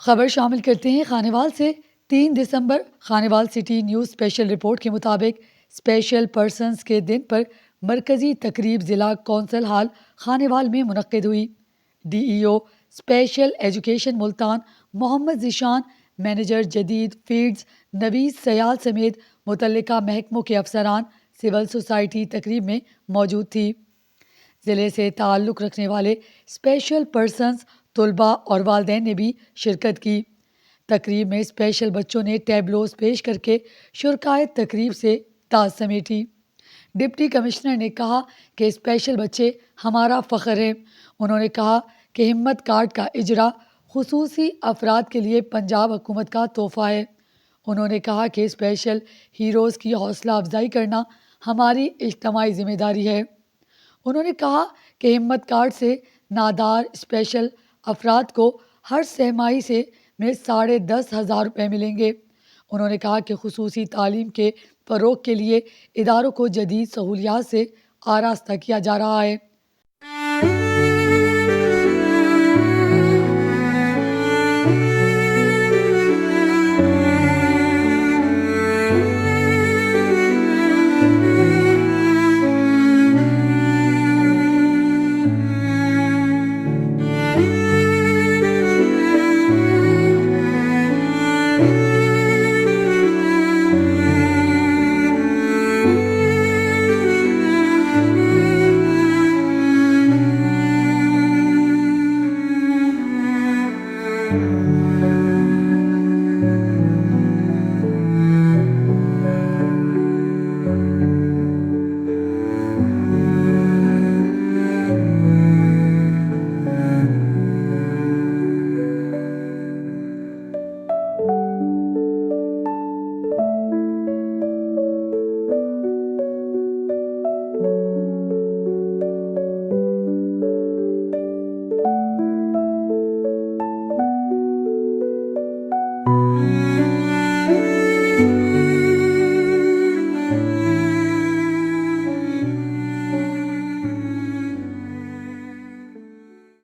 खबर शामिल करते हैं खानेवाल से। 3 दिसंबर Khanewal city news special report के मुताबिक स्पेशल पर्सन्स के दिन पर मरकजी तकरीब ज़िला कौंसल हाल खानेवाल में मुनक्किद हुई। DEO special education Multan Mohammad Zeeshan, manager जदीद फीड्स नवीस सयाल समेत मुतल्लिका महकमों के अफसरान सिविल सोसाइटी तकरीब में मौजूद थी। ज़िले से ताल्लुक़ रखने वाले स्पेशल पर्सन्स, तलबा और वालिदैन ने भी शिरकत की। तकरीब में स्पेशल बच्चों ने टैबलोस पेश करके शुरकाए तकरीब से दाद समेटी। डिप्टी कमिश्नर ने कहा कि स्पेशल बच्चे हमारा फ़ख्र हैं। उन्होंने कहा कि हिम्मत कार्ड का इजरा खुसूसी अफराद के लिए पंजाब हुकूमत का तोहफ़ा है। उन्होंने कहा कि स्पेशल हीरोज़ की हौसला अफजाई करना हमारी इज्तमाही जिम्मेदारी है। उन्होंने कहा कि हिम्मत कार्ड से नादार स्पेशल अफराद को हर सहमाही से में 10,500 रुपये मिलेंगे। उन्होंने कहा कि खुसूसी तालीम के फ़रोग़ के लिए इदारों को जदीद सहूलियात से आरास्ता किया जा रहा है।